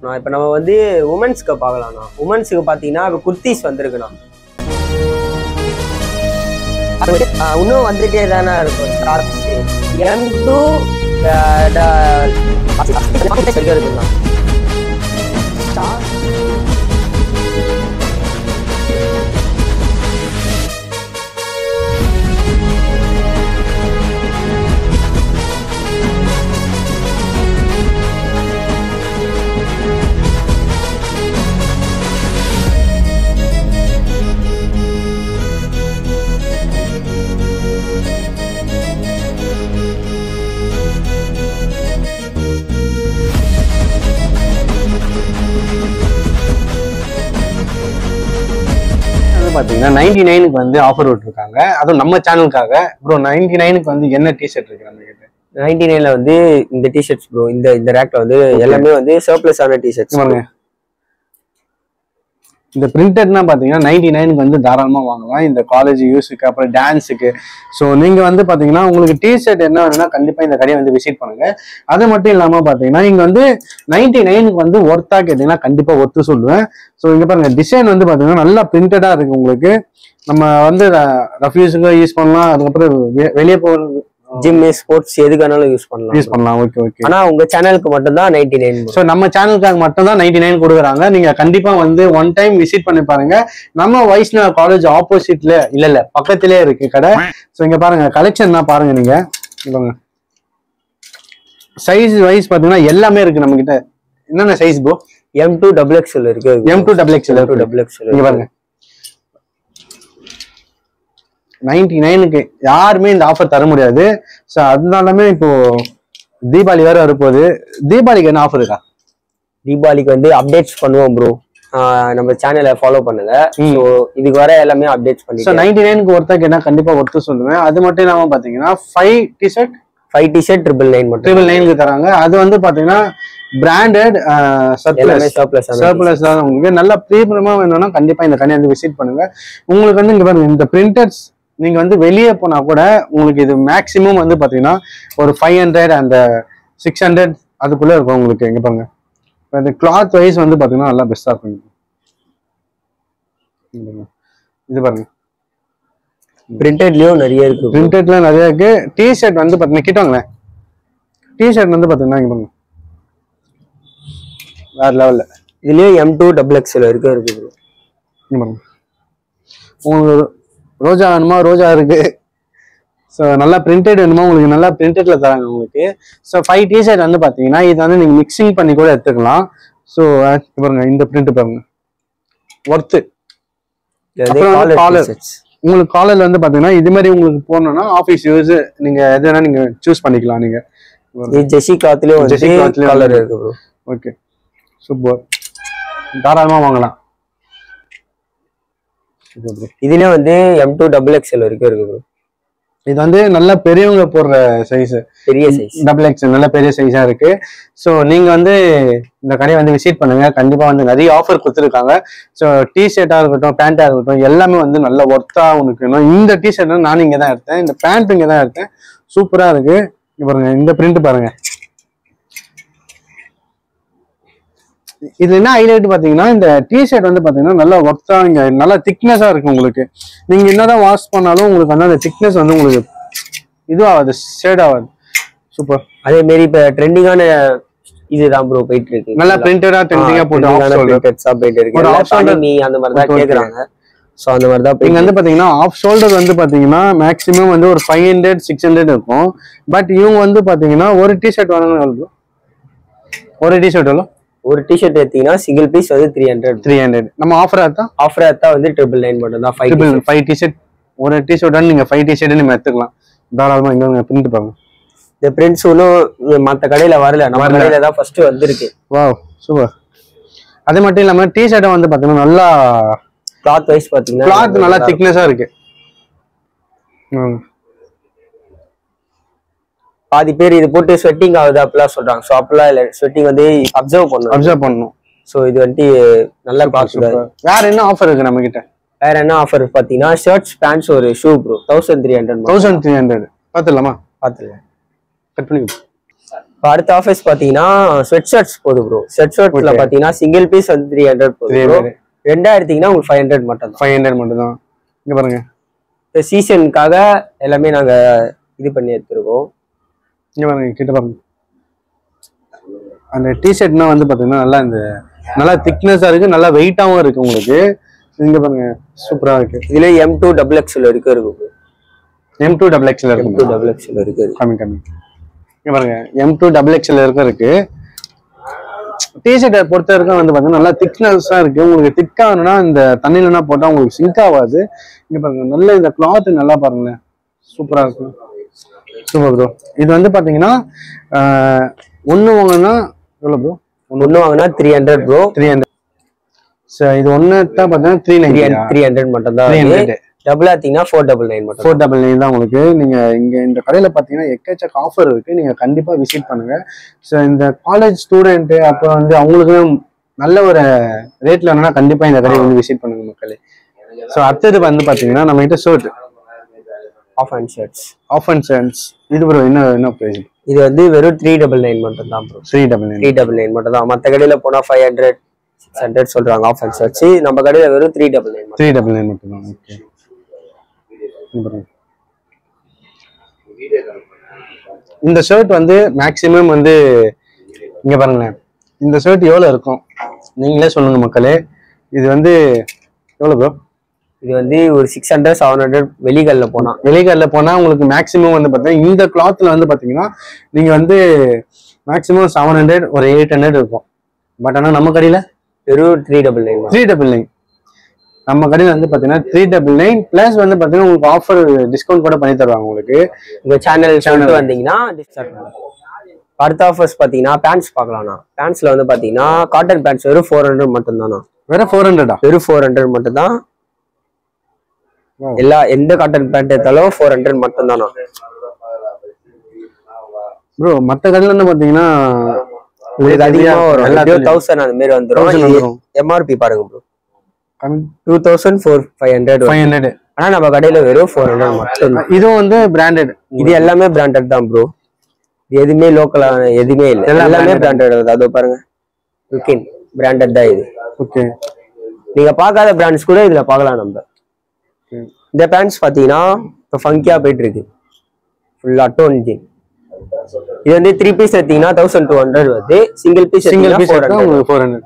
நான் இப்போ நம்ம வந்து உமன்ஸ்க்கு பார்க்கலாம்ண்ணா. உமன்ஸுக்கு பார்த்தீங்கன்னா இப்போ குர்த்திஸ் வந்திருக்குண்ணா. அது இன்னும் வந்துட்டே தானே இருக்கும். ஸ்டார்ட்ஸ் M2 இருக்குண்ணா. பாத்தீங்கன்னா 99க்கு வந்து ஆஃபர் விட்டுருக்காங்க. அதுவும் நம்ம சேனலுக்காக. ப்ரோ 99க்கு வந்து என்ன டிஷர்ட் இருக்கு நம்ம கிட்ட? 99ல வந்து இந்த டிஷர்ட்ஸ் ப்ரோ. இந்த ரேக்ல வந்து எல்லாமே வந்து சர்ப்ளஸ் ஆன டிஷர்ட்ஸ். இந்த பிரிண்டட்னா பாத்தீங்கன்னா 99க்கு வந்து தாராளமா வாங்கலாம். இந்த காலேஜ் யூஸுக்கு அப்புறம் டான்ஸுக்கு. ஸோ நீங்க வந்து பாத்தீங்கன்னா உங்களுக்கு டிஷர்ட் என்ன வேணும்னா கண்டிப்பா இந்த கடையை வந்து விசிட் பண்ணுங்க. அது மட்டும் இல்லாம பாத்தீங்கன்னா இங்க வந்து 99க்கு வந்து ஒர்த்தா கேட்டீங்கன்னா கண்டிப்பா ஒர்த்து சொல்லுவேன். ஸோ இங்க பாருங்க டிசைன் வந்து பாத்தீங்கன்னா நல்லா பிரிண்டடா இருக்கு. உங்களுக்கு நம்ம வந்து ரஃப்யூஸுக்கு யூஸ் பண்ணலாம். அதுக்கப்புறம் வெளியே போகிறது ஜிம் ஸ்போர்ட்ஸ் எதுக்கானாலும் யூஸ் பண்ணலாம். Okay okay. ஆனா உங்க சேனலுக்கு மட்டும் தான் 99. ஸோ நம்ம சேனலுக்காக மட்டும் தான் 99 கொடுக்குறாங்க. நீங்க கண்டிப்பா வந்து ஒன் டைம் விசிட் பண்ணி பாருங்க. நம்ம வைஷ்ணவ காலேஜ் ஆப்போசிட்ல இல்ல பக்கத்திலே இருக்கு கடை. ஸோ இங்க பாருங்க கலெக்ஷன் தான் பாருங்க. நீங்க சைஸ் வைஸ் பாத்தீங்கன்னா எல்லாமே இருக்கு நம்ம கிட்ட. என்னென்ன சைஸ் ப்ரோ? M2 XXL இருக்கு. M2 XXL இங்க பாருங்க. 99க்கு யாருமே இந்த ஆஃபர் தர முடியாது. ஸோ அதனாலுமே இப்போ தீபாவளி வேற வரப்போகுது. தீபாவளிக்கு என்ன ஆஃபர் இருக்கா? தீபாவளிக்கு வந்து அப்டேட்ஸ் பண்ணுவோம் ப்ரோ. நம்ம சேனலை ஃபாலோ பண்ணுங்க. ஸோ இதுக்கு வர எல்லாமே அப்டேட்ஸ் பண்ணி. ஸோ 99க்கு ஒருத்தா கேட்டா கண்டிப்பா ஒருத்தர் சொல்லுவேன். அது மட்டும் இல்லாம பாத்தீங்கன்னா 5 டிஷர்ட் 999 மட்டும் 999க்கு தராங்க. அது வந்து பாத்தீங்கன்னா பிராண்டட் சர்ப்ளஸ் தான். உங்களுக்கு நல்லா பிரீமியமா வேணும்னா கண்டிப்பா இந்த கடையை வந்து விசிட் பண்ணுங்க. உங்களுக்கு வந்து இங்க பாருங்க இந்த பிரிண்டட்ஸ் நீங்க வந்து வெளியே போனா கூட உங்களுக்கு இது மேக்சிமம் வந்து பாத்தீங்கன்னா ஒரு 500 அந்த 600 அதுக்குள்ள இருக்கும் உங்களுக்கு. எங்க பாருங்க இந்த கிளாத் வைஸ் வந்து பாத்தீங்கன்னா நல்லா பெஸ்டா இருக்கும். இது பாருங்க பிரிண்டட்லயும் நிறைய இருக்கு. பிரிண்டட்ல நிறைய இருக்கு. டிஷர்ட் வந்து பாத்தீங்கன்னா கிட்டவாங்களேன். டிஷர்ட் வந்து பாத்தீங்கன்னா இங்க பாருங்க வேற லெவல்ல. இதுலயும் M2 XXL இருக்கு. உங்களுக்கு ரோஜா வேணுமா ரோஜா இருக்கு. ஸோ நல்லா பிரிண்டட் வேணுமா உங்களுக்கு நல்லா பிரிண்டட்ல தராங்க உங்களுக்கு. ஸோ 5 டிஷர்ட் வந்து பாத்தீங்கன்னா இது வந்து நீங்க மிக்சிங் பண்ணி கூட எடுத்துக்கலாம். ஸோ பாருங்க இந்த பிரிண்ட் பாருங்க ஒர்த்து. காலர் உங்களுக்கு காலர்ல வந்து பாத்தீங்கன்னா இது மாதிரி உங்களுக்கு போடணும்னா ஆஃபீஸ் யூஸ் நீங்க எதுனா நீங்க சூஸ் பண்ணிக்கலாம். நீங்க ஜெர்சி கிளாத்லயும் காலர் இருக்கு ப்ரோ. Okay super. தாராளமா வாங்கலாம். இதுல வந்து M2 XXL இருக்கு ப்ரோ. இது வந்து நல்ல பெரியவங்க போடுற சைஸ். பெரிய சைஸ் XXL நல்ல பெரிய சைஸா இருக்கு. ஸோ நீங்க வந்து இந்த கடையை வந்து விசிட் பண்ணுங்க. கண்டிப்பா வந்து நிறைய ஆஃபர் கொடுத்துருக்காங்க. ஸோ டிஷர்ட்டா இருக்கட்டும் பேண்டா இருக்கட்டும் எல்லாமே வந்து நல்ல ஒர்த்தா உனக்கு வேணும். இந்த டிஷர்ட் நான் இங்க தான் எடுத்தேன். இந்த பேண்ட் இங்க தான் எடுத்தேன். சூப்பரா இருக்கு. பாருங்க இந்த பிரிண்ட் பாருங்க. இது என்ன ஹைலைட் பாத்தீங்கன்னா இந்த டிஷர்ட் வந்து பாத்தீங்கன்னா நல்லா ஒர்த்தா இங்க நல்லா திக்னஸா இருக்கு. உங்களுக்கு நீங்க என்னதான் வாஷ் பண்ணாலும் உங்களுக்கு வந்து அந்த திக்னஸ் வந்து உங்களுக்கு இது ஆகாது, ஷேட் ஆகாது. சூப்பர். அதே மாதிரி இப்ப ட்ரெண்டிங்கான இதுதான் ப்ரோ போயிட்டு இருக்கு. நல்லா பிரிண்டடா ட்ரெண்டிங்கா போட்டு அந்த மாதிரி தான் கேக்குறாங்க. சோ அந்த மாதிரி தான் நீங்க வந்து பாத்தீங்கன்னா ஆஃப் ஷோல்டர் வந்து பாத்தீங்கன்னா மேக்ஸிமம் வந்து ஒரு 500 600 இருக்கும். பட் இவங்க வந்து பாத்தீங்கன்னா ஒரு டிஷர்ட் வாங்கணும். ஒரு டிஷர்ட் எவ்வளோ? ஒரு டிஷர்ட் எடுத்தீங்கன்னா சிங்கிள் பீஸ் வந்து 300. நம்ம ஆஃபர் ஆத்தா வந்து 999 மட்டும் தான். 5 டிஷர்ட் ஒரு டிஷர்ட் நீங்க 5 டிஷர்ட் நீங்க எடுத்துக்கலாம் தாராளமா. இங்க பிரிண்ட் பாருங்க. இந்த பிரிண்ட்ஸ் ஒன்றும் மற்ற கடையில வரல, நம்ம கடையில தான் ஃபர்ஸ்ட் வந்திருக்கு. Wow super. அது மட்டும் இல்லாம டிஷர்ட்டை வந்து பாத்தீங்கன்னா நல்லா கிளாத் வைஸ் பாத்தீங்கன்னா கிளாத் நல்லா திக்னஸா இருக்கு. பாதி பேர் இது போட்டு ஸ்வெட்டிங் ஆகுது அப்படிலாம் சொல்றாங்க. ஸோ அப்படிலாம் இல்லை, ஸ்வெட்டிங் வந்து அப்சர்வ் பண்ணணும். ஸோ இது வந்துட்டு நல்லா பார்த்துக்காது. வேற என்ன ஆஃபர் இருக்கு நம்ம கிட்ட? வேற என்ன ஆஃபர் பாத்தீங்கன்னா ஷர்ட்ஸ் பேண்ட்ஸ் ஒரு ஷூ ப்ரோ 1300. பாத்துடலாமா? பாத்துக்கலாம். கட் பண்ணி அடுத்த ஆஃபர்ஸ் பாத்தீங்கன்னா ஸ்வெட் ஷர்ட்ஸ் போகுது ப்ரோ. ஸ்வெட் ஷர்ட்ஸ்ல பாத்தீங்கன்னா சிங்கிள் பீஸ் வந்து 300 போகுது ப்ரோ. 2 எடுத்தீங்கன்னா உங்களுக்கு 500 மட்டும். 500 மட்டும் தான். இங்க பாருங்க, இந்த சீசனுக்காக எல்லாமே நாங்க இது பண்ணி எடுத்துருக்கோம். இங்க பாருங்க, கிட்ட பாருங்க. அந்த டிஷர்ட்னா வந்து பாத்தீங்கன்னா நல்லா திக்னஸா இருக்கு, நல்லா வெயிட்டாவும் இருக்கு உங்களுக்கு. இங்க பாருங்க, சூப்பரா இருக்கு. இதுல M2 XXL இருக்கு. M2 XXL இருக்கு. M2 XXL இருக்கு. கம்மி. இங்க பாருங்க, M2 XXL இருக்கு. டிஷர்ட்டை பொறுத்த வரைக்கும் வந்து பாத்தீங்கன்னா நல்லா திக்னஸா இருக்கு. உங்களுக்கு திக்காகணும்னா இந்த தண்ணியிலனா போட்டா உங்களுக்கு சிங்க் ஆகாது. இங்க பாருங்க, நல்ல இந்த கிளாத் நல்லா பாருங்களேன், சூப்பரா இருக்கும். Super bro. இது வந்து பாத்தீங்கன்னா ஒண்ணு வாங்கினா எவ்வளவு ப்ரோ? ஒண்ணு வாங்கினா 300 ப்ரோ. 300. இது ஒண்ணு தான் பாத்தீங்கன்னா 300 மட்டும் தான். டபுள் ஆத்தீங்கன்னா 499 மட்டும். 499 தான் உங்களுக்கு. நீங்க இங்க இந்த கடையில பாத்தீங்கன்னா எக்கச்சக்க ஆஃபர் இருக்கு, நீங்க கண்டிப்பா விசிட் பண்ணுங்க. ஸோ இந்த காலேஜ் ஸ்டூடெண்ட் அப்புறம் வந்து அவங்களுக்கு நல்ல ஒரு ரேட்ல வேணும்னா கண்டிப்பா இந்த கடையை வந்து விசிட் பண்ணுங்க மக்களே. ஸோ அடுத்தது வந்து பாத்தீங்கன்னா நம்ம கிட்ட ஷர்ட் ஆஃப் அண்ட் ஷர்ட்ஸ். இது ப்ரோ என்ன பிரைஸ்? இது வந்து வெறும் 399 மட்டும் தான் ப்ரோ. 399 மட்டும் தான். மற்ற கடையில போனா 500 600 சொல்றாங்க ஆஃப் அண்ட் ஷர்ட்ஸ். நம்ம கடையில வெறும் 399 மட்டும் தான். ஓகே. இந்த ஷர்ட் வந்து மேக்சிமம் வந்து இங்க பாருங்களேன், இந்த ஷர்ட் எவ்வளவு இருக்கும் நீங்களே சொல்லுங்க மக்களே. இது வந்து எவ்வளவு ப்ரோ? இது வந்து ஒரு 600 700 வெளிகள்ல போனா உங்களுக்கு மேக்சிமம் வந்து பாத்தீங்கன்னா இந்த கிளாத்ல வந்து பாத்தீங்கன்னா நீங்க வந்து மேக்சிமம் 700 ஒரு 800 இருக்கும். பட் ஆனா நம்ம கடையில வெறும் 399. நம்ம கடையில வந்து பாத்தீங்கன்னா 399 பிளஸ் வந்து பாத்தீங்கன்னா உங்களுக்கு ஆஃபர் டிஸ்கவுண்ட் கூட பண்ணி தருவாங்க உங்களுக்கு. உங்க சேனல் வந்தீங்கன்னா. அடுத்த ஆஃபர்ஸ் பாத்தீங்கன்னா பேண்ட்ஸ் பார்க்கலாம்ண்ணா. பேண்ட்ஸ்ல வந்து பாத்தீங்கன்னா காட்டன் பேண்ட்ஸ் வெறும் 400 மட்டும் தானா. வெறும் 400 மட்டும் தான். எந்த காட்டன் பேண்ட் எடுத்தாலும் 400 மட்டும் தானா ப்ரோ. மத்த கடையில பாத்தீங்கன்னா உங்களுக்கு அதிகமா வரும். 1000 அந்த மாதிரி வந்துடும். MRP பாருங்க ப்ரோ, 2400 ஆனா நம்ம கடையில வெறும் 400 மட்டும். இதுவும் வந்து பிராண்டட். இது எல்லாமே பிராண்டட் தான் ப்ரோ. எதுவுமே லோக்கலா எதுவுமே இல்லை, எல்லாமே பிராண்டட். அதோ பாருங்க, லுக்கின் பிராண்டட் தான் இது. ஓகே. நீங்க பார்க்காத பிராண்ட்ஸ் கூட இதுல பார்க்கலாம். நம்ம இந்த பேண்ட்ஸ் பாத்தீங்கன்னா இப்போ ஃபங்கியா போயிட்டு இருக்கு, ஃபுல்லா டோன் ஜீன். இது வந்து 3 பீஸ் எடுத்தீங்கன்னா 1200 வருது. Single piece 400.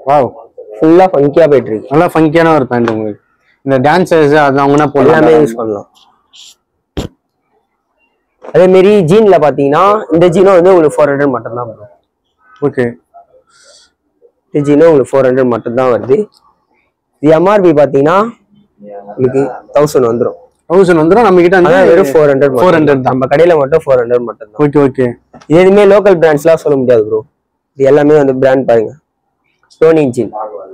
வாவ், ஃபுல்லா ஃபங்கியா போயிட்டு இருக்கு. நல்லா ஃபங்கியான ஒரு பேண்ட். உங்களுக்கு இந்த டான்சர்ஸ் அது அவங்கன்னா எல்லாமே யூஸ் பண்ணலாம். அதே மாதிரி ஜீன்ல பாத்தீங்கன்னா இந்த ஜீனும் வந்து உங்களுக்கு 400 மட்டும் தான் வரும். ஓகே. இந்த ஜீனும் உங்களுக்கு 400 மட்டும் தான் வருது. இது MRP பாத்தீங்கன்னா உங்களுக்கு 1000 வந்துடும். 1000 வந்துடும். நம்ம கிட்ட வெறும் 400 நம்ம கடையில மட்டும் 400 மட்டும் தான். Okay okay. எதுவுமே லோக்கல் பிராண்ட்ஸ்லாம் சொல்ல முடியாது ப்ரோ. இது எல்லாமே வந்து பிராண்ட் பாருங்க. டோனி ஜீன்,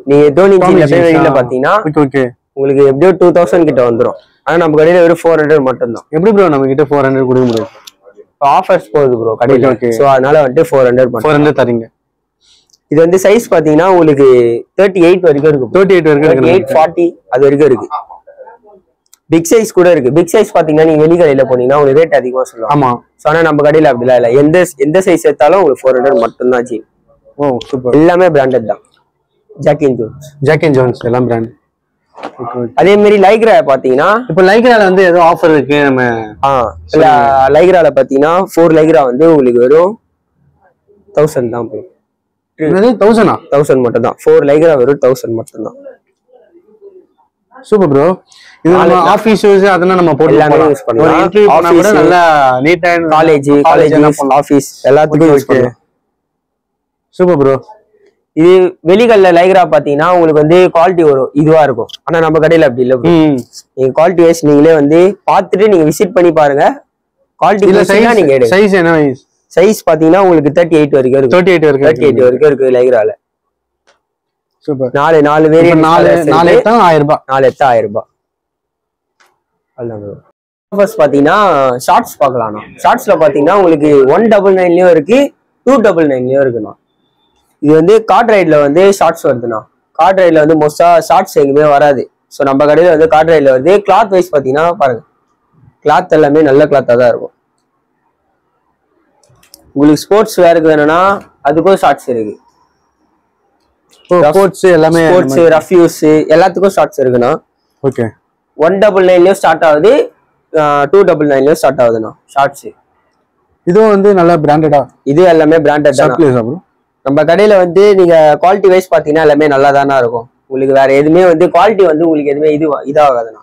நீங்க டோனி ஜீன்ல போய் வெளியில பாத்தீங்கன்னா உங்களுக்கு எப்படியோ 2000 கிட்ட வந்துடும். ஆனா நம்ம கடையில வெறும் 400 மட்டும் தான். எப்படி ப்ரோ நம்ம கிட்ட 400 கொடுக்க முடியும்? ஆஃபர்ஸ் போகுது ப்ரோ கடையில. சோ அதனால வந்துட்டு 400 தரீங்க. இது வந்து சைஸ் பாத்தீங்கன்னா உங்களுக்கு 38 வரைக்கும் இருக்கு. 38 40 அது வரைக்கும் இருக்கு. பிக் சைஸ் கூட இருக்கு. பிக் சைஸ் பாத்தீங்கன்னா நீங்க வெளி கடையில போனீங்கன்னா உங்களுக்கு ரேட் அதிகமா சொல்லுவாங்க. ஆமா. சோ ஆனா நம்ம கடையில அப்படிலாம் இல்ல. எந்த சைஸ் எடுத்தாலும் உங்களுக்கு 400 மட்டும் தான். Jean super. எல்லாமே பிராண்டட் தான். ஜாக் அண்ட் ஜோன்ஸ் எல்லாம் பிராண்ட். அதே மாதிரி லைக்ரா பாத்தீங்கன்னா இப்ப லைக்ரால வந்து ஏதோ ஆஃபர் இருக்கு. நம்ம லைக்ரால பாத்தீங்கன்னா 4 லைக்ரா வந்து உங்களுக்கு வெறும் 1000 தான் ப்ரோ. 1000 மட்டும் தான். 4 லைக்ரா வெறும் 1000 மட்டும் தான். Super bro. இது நம்ம ஆபீஸ் யூஸ் அதெல்லாம் நம்ம போட்டு எல்லாமே யூஸ் பண்ணலாம். இன்டர்வியூ போனா கூட நல்லா நீட்டா காலேஜ் ஆபீஸ் எல்லாத்துக்கும் யூஸ் பண்ணலாம். Super bro. இது வெளிகள்ல லைக்ரா பாத்தீங்கன்னா உங்களுக்கு வந்து குவாலிட்டி வரும் இதுவா இருக்கும். ஆனா நம்ம கடையில அப்படி இல்ல. நீங்க குவாலிட்டி வைஸ் நீங்களே வந்து பாத்துட்டு நீங்க விசிட் பண்ணி பாருங்க. குவாலிட்டி நீங்க எடுங்க. சைஸ் என்ன சைஸ் பாத்தீங்கன்னா உங்களுக்கு 38 வரைக்கும் இருக்கு. 38 வரைக்கும் இருக்கு லைக்ரால. சூப்பர். 4 வேரியன்ட் 4 எத்தா 1000 ரூபாய். 4 எத்தா 1000 ரூபாய். அவ்வளவுதான். ஆஃபர்ஸ் பாத்தீங்கன்னா ஷார்ட்ஸ் பார்க்கலாம். ஷார்ட்ஸ்ல பாத்தீங்கன்னா உங்களுக்கு 199லயும் இருக்கு, 299லயும் இருக்குண்ணா. இது வந்து கார்ட் ரைட்ல வந்து ஷார்ட்ஸ் வருதுண்ணா. கார்ட் ரைட்ல வந்து மோஸ்டா ஷார்ட்ஸ் எங்குமே வராது. ஸோ நம்ம கடையில வந்து கார்ட் ரைட்ல வந்து கிளாத் வைஸ் பாத்தீங்கன்னா பாருங்க, கிளாத் எல்லாமே நல்ல கிளாத்தா தான் இருக்கும். உங்களுக்கு ஸ்போர்ட்ஸ் வேருக்கு வேணும்னா அதுக்கும் ஷார்ட்ஸ் இருக்கு. ஸ்போர்ட்ஸ் எல்லாமே ஸ்போர்ட்ஸ் ரஃப் யூஸ் எல்லாத்துக்கும் ஷார்ட்ஸ் இருக்குண்ணா. ஓகே 199 ஸ்டார்ட் ஆகுது, 299 ஸ்டார்ட் ஆகுதுண்ணா ஷார்ட்ஸ். இதுவும் வந்து நல்லா பிராண்டடா? இது எல்லாமே பிராண்டட் தான் ப்ரோ. நம்ம கடையில வந்து நீங்க குவாலிட்டி வைஸ் பாத்தீங்கன்னா எல்லாமே நல்லா தானே இருக்கும். உங்களுக்கு வேற எதுவுமே வந்து குவாலிட்டி வந்து உங்களுக்கு எதுவுமே இதாகாதுண்ணா.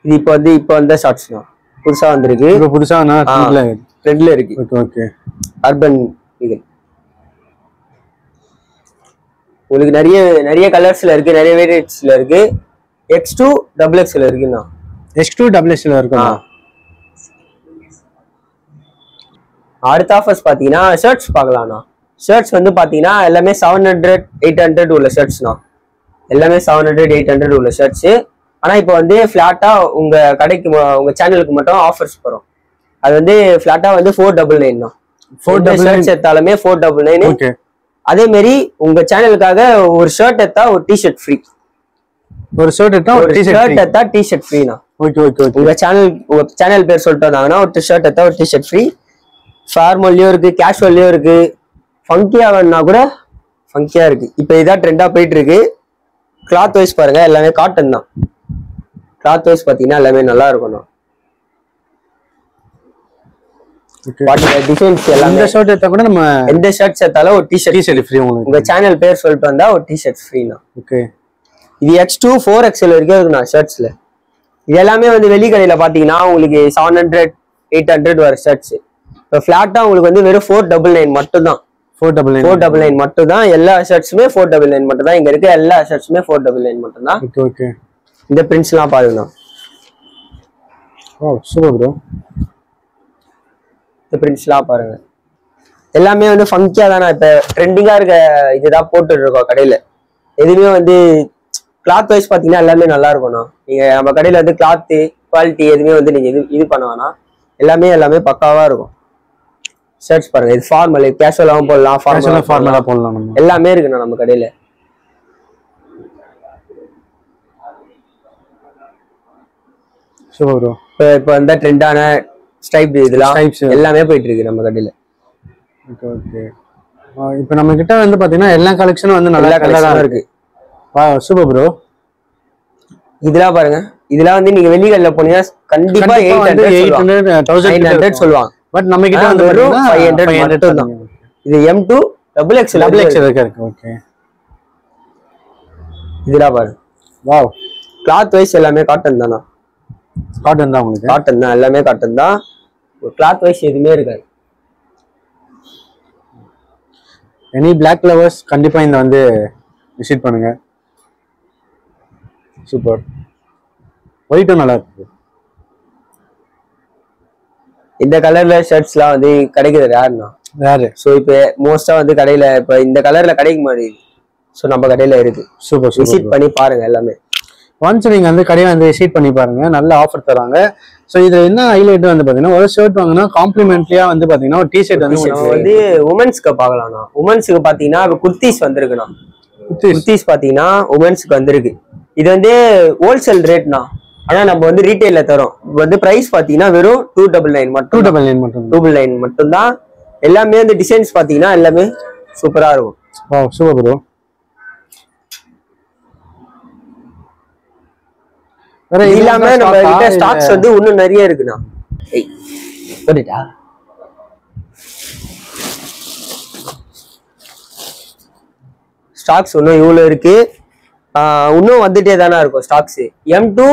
இது இப்போ வந்த ஷார்ட்ஸ்ண்ணா, புதுசா வந்திருக்கு. புதுசா ட்ரெண்ட்ல இருக்கு. Okay urban eagle. உங்களுக்கு நிறைய கலர்ஸ்ல இருக்கு, நிறைய வேரியன்ட்ஸ்ல இருக்கு. X2 XXL இருக்குண்ணா. X2 XXL இருக்கு. அடுத்த ஆஃபர்ஸ் பாத்தீங்கன்னா ஷர்ட்ஸ் பார்க்கலாம்ண்ணா. ஷர்ட்ஸ் வந்து பாத்தீங்கன்னா எல்லாமே 700 800 உள்ள ஷர்ட்ஸ்ண்ணா. எல்லாமே 700 800 உள்ள ஷர்ட்ஸ். ஆனா இப்போ வந்து ஃபிளாட்டா உங்க கடைக்கு உங்க சேனலுக்கு மட்டும் ஆஃபர்ஸ் போறோம். அது வந்து ஃபிளாட்டா வந்து 499 தான். 4 ஷர்ட்ஸ் எடுத்தாலுமே 499. ஓகே. அதே மாதிரி உங்க சேனலுக்காக ஒரு ஷர்ட் எடுத்தா ஒரு டிஷர்ட் ஃப்ரீ. ஒரு ஷர்ட் எடுத்தா ஒரு ஷர்ட் எடுத்தா டிஷர்ட் ஃப்ரீனா. Okay okay okay. உங்க சேனல் பேர் சொல்லிட்டு வந்தாங்கன்னா ஒரு ஷர்ட் எடுத்தா ஒரு டிஷர்ட் ஃப்ரீ. ஃபார்மல்லயும் இருக்கு, கேஷுவல்லயும் இருக்கு. ஃபங்கியா வேணும்னா கூட ஃபங்கியா இருக்கு. இப்போ இதான் ட்ரெண்டா போயிட்டு இருக்கு. கிளாத் வைஸ் பாருங்க, எல்லாமே காட்டன் தான். கிளாத் வைஸ் பாத்தீங்கன்னா எல்லாமே நல்லா இருக்கணும். டிசைன்ஸ் எல்லாம் இந்த ஷர்ட் எடுத்தா கூட நம்ம எந்த ஷர்ட்ஸ் எடுத்தாலும் ஒரு டிஷர்ட் ஃப்ரீ. உங்களுக்கு உங்க சேனல் பேர் சொல்லிட்டு வந்தா ஒரு டிஷர்ட் ஃப்ரீனா. ஓகே. இது X2 4XL வரைக்கும் இருக்குண்ணா ஷர்ட்ஸ்ல. இது எல்லாமே வந்து வெளி கடையில பாத்தீங்கன்னா உங்களுக்கு 700 800 வர ஷர்ட்ஸ். இப்போ ஃபிளாட்டா உங்களுக்கு வந்து வெறும் 499 மட்டும் தான். 499 மட்டும் தான். எல்லா ஷர்ட்ஸுமே 499 மட்டும் தான். இங்க இருக்க எல்லா ஷர்ட்ஸுமே 499 மட்டும் தான். Okay okay. இந்த பிரிண்ட்ஸ் எல்லாம் பாருங்கண்ணா. ஓ சூப்பர் ப்ரோ. இந்த பிரிண்ட்ஸ் எல்லாம் பாருங்க, எல்லாமே வந்து ஃபங்கியா தானே. இப்ப ட்ரெண்டிங்கா இருக்க இதுதான் போட்டுட்டு இருக்கோம் கடையில. எதுவுமே வந்து கிளாத் வைஸ் பாத்தீங்கன்னா எல்லாமே நல்லா இருக்கும்ண்ணா. நீங்க நம்ம கடையில வந்து கிளாத்து குவாலிட்டி எதுவுமே வந்து நீங்க இது பண்ண வேணாம். எல்லாமே பக்காவா இருக்கும். ஷர்ட்ஸ் பாருங்க, இது ஃபார்மல் கேஷுவலாவும் போடலாம், ஃபார்மலா போடலாம். எல்லாமே இருக்குண்ணா நம்ம கடையில. Super bro. இப்போ இந்த ட்ரெண்டான ஸ்டைப் இதெல்லாம் எல்லாமே போயிட்டு இருக்கு நம்ம கடையில. Okay okay. இப்போ நம்ம கிட்ட வந்து பாத்தீங்கன்னா எல்லா கலெக்ஷனும் வந்து நல்லா தான் இருக்கு. Super bro. இதெல்லாம் பாருங்க, இதெல்லாம் வந்து நீங்க வெளிகள்ல போனீங்கன்னா கண்டிப்பா 800 சொல்லுவாங்க. பட் நம்ம கிட்ட வந்து 500 மட்டும் தான். இது M2 XXL இருக்கு. ஓகே. இதெல்லாம் பாருங்க. வாவ். கிளாத் வைஸ் எல்லாமே காட்டன் தானா. காட்டன் தான். உங்களுக்கு காட்டன் தான், எல்லாமே காட்டன் தான். கிளாத் வைஸ் எதுவுமே இருக்காது. எனி பிளாக் லவர்ஸ் கண்டிப்பா இந்த வந்து விசிட் பண்ணுங்க. சூப்பர். ஒயிட்டும் நல்லா இருக்கு. இந்த கலர்ல ஷர்ட்ஸ்லாம் வந்து கிடைக்குது ரேர். ஸோ இப்போ மோஸ்டா வந்து கடையில இப்போ இந்த கலர்ல கிடைக்க மாட்டேங்குது. ஸோ நம்ம கடையில இருக்கு. சூப்பர். விசிட் பண்ணி பாருங்க. எல்லாமே ஒன்ஸ் நீங்க வந்து கடையை வந்து விசிட் பண்ணி பாருங்க, நல்ல ஆஃபர் தராங்க. ஸோ இதுல என்ன ஹைலைட் வந்து பாத்தீங்கன்னா, ஒரு ஷர்ட் வாங்கினா காம்ப்ளிமெண்ட்லியா வந்து பாத்தீங்கன்னா ஒரு டிஷர்ட் வந்து உமன்ஸ்க்கு பார்க்கலாம்ண்ணா. உமன்ஸ்க்கு பாத்தீங்கன்னா குர்த்திஸ் வந்திருக்குண்ணா. குர்த்திஸ் பாத்தீங்கன்னா உமன்ஸ்க்கு வந்திருக்கு. இது வந்து ஹோல்சேல் ரேட்னா. ஆனா நம்ம வந்து ரீட்டைல்ல தரோம். வந்து பிரைஸ் பாத்தீங்கன்னா வெறும் 299 மட்டும். 299 மட்டும் தான். எல்லாமே வந்து டிசைன்ஸ் பாத்தீங்கன்னா எல்லாமே சூப்பரா இருக்கும். Super bro. இல்லாம நம்ம கிட்ட ஸ்டாக்ஸ் வந்து இன்னும் நிறைய இருக்குண்ணா. ஸ்டாக்ஸ் இன்னும் இவ்வளவு இருக்கு. இன்னும் வந்துட்டே தானே இருக்கும் ஸ்டாக்ஸ். M2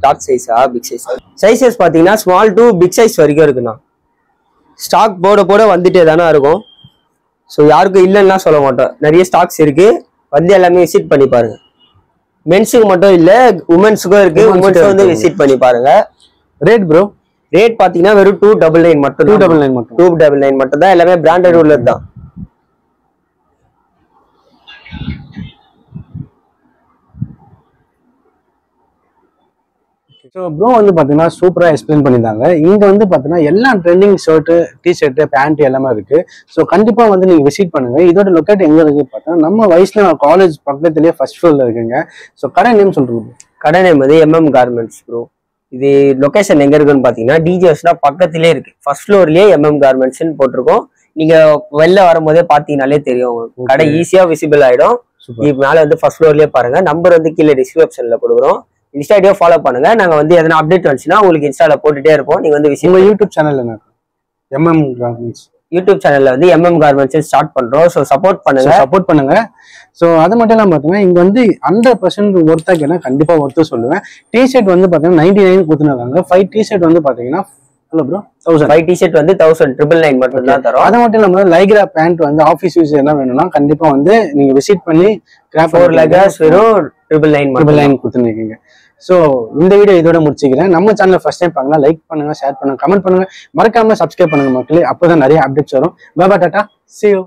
டாப் சைஸா பிக் சைஸ் சைஸஸ் பாத்தீங்கன்னா ஸ்மால் டு பிக் சைஸ் வரைக்கும் இருக்குண்ணா. ஸ்டாக் போட வந்துட்டே தானே இருக்கும். ஸோ யாருக்கும் இல்லைன்னா சொல்ல மாட்டோம். நிறைய ஸ்டாக்ஸ் இருக்கு. வந்து எல்லாமே விசிட் பண்ணி பாருங்க. மென்ஸுக்கு மட்டும் இல்ல, உமன்ஸுக்கும் இருக்கு. உமன்ஸும் வந்து விசிட் பண்ணி பாருங்க. ரேட் ப்ரோ, ரேட் பாத்தீங்கன்னா வெறும் 299 மட்டும். 299 மட்டும் தான். எல்லாமே பிராண்டட் உள்ளது தான். ஸோ ப்ரோ வந்து பார்த்தீங்கன்னா சூப்பராக எக்ஸ்பிளைன் பண்ணியிருந்தாங்க. இங்கே வந்து பார்த்தீங்கன்னா எல்லா ட்ரெண்டிங் ஷர்ட்டு, டிஷர்ட்டு, பேண்ட் எல்லாமே இருக்கு. ஸோ கண்டிப்பாக வந்து நீங்கள் விசிட் பண்ணுங்க. இதோட லொக்கேட் எங்கே இருக்கு பார்த்தீங்கன்னா நம்ம வைஷ்ணவ காலேஜ் பக்கத்துலேயே ஃபர்ஸ்ட் ஃப்ளோரில் இருக்குங்க. ஸோ கடை நேம் சொல்றீங்க? கடை நேம் வந்து MM கார்மெண்ட்ஸ் ப்ரோ. இது லொகேஷன் எங்க இருக்குன்னு பாத்தீங்கன்னா டிஜிஎஸ்னா பக்கத்திலே இருக்கு. ஃபர்ஸ்ட் ஃப்ளோர்லயே கார்மெண்ட்ஸ்ன்னு போட்டிருக்கோம். நீங்க வெளில வரும்போதே பாத்தீங்கன்னாலே தெரியும் உங்களுக்கு. கடை ஈஸியா விசிபிள் ஆயிடும். இப்ப மேல வந்து ஃபர்ஸ்ட் ஃப்ளோர்லயே பாருங்க. நம்பர் வந்து கீழே டிஸ்கிரிப்ஷன்ல கொடுக்குறோம். இன்ஸ்டா ஐடியா ஃபாலோ பண்ணுங்க. நாங்க வந்து எதனா அப்டேட் வந்துச்சுன்னா உங்களுக்கு இன்ஸ்டால போட்டுட்டே இருப்போம். நீங்க வந்து உங்க யூடியூப் சேனல் என்ன? எம்எம் கார்மெண்ட்ஸ் யூடியூப் சேனல்ல வந்து கார்மெண்ட்ஸ் ஸ்டார்ட் பண்றோம். ஸோ சப்போர்ட் பண்ணுங்க. ஸோ அது மட்டும் இல்லாமல் பார்த்தீங்கன்னா இங்க வந்து 100% ஒர்த்தா கேட்டா கண்டிப்பா ஒர்த்து சொல்லுவேன். டிஷர்ட் வந்து பாத்தீங்கன்னா 99 கொடுத்துருக்காங்க. 5 டிஷர்ட் வந்து பாத்தீங்கன்னா ஹலோ ப்ரோ 1000. 5 டிஷர்ட் வந்து 999 மட்டும் தான் தரும். அது மட்டும் இல்லாம லைக்ரா பேண்ட் வந்து ஆஃபீஸ் யூஸ் என்ன வேணும்னா கண்டிப்பா வந்து நீங்க விசிட் பண்ணி 4 லெகாஸ் வெறும் 999 கொடுத்துருக்கீங்க. ஸோ இந்த வீடியோ இதோட முடிச்சுக்கிறேன். நம்ம சேனலை ஃபர்ஸ்ட் டைம் பார்க்கலாம், லைக் பண்ணுங்க, ஷேர் பண்ணுங்க, கமெண்ட் பண்ணுங்க, மறக்காம சப்ஸ்கிரைப் பண்ணுங்க மக்களே. அப்போதான் நிறைய அப்டேட்ஸ் வரும். பாய் பாய், டாடா, see you.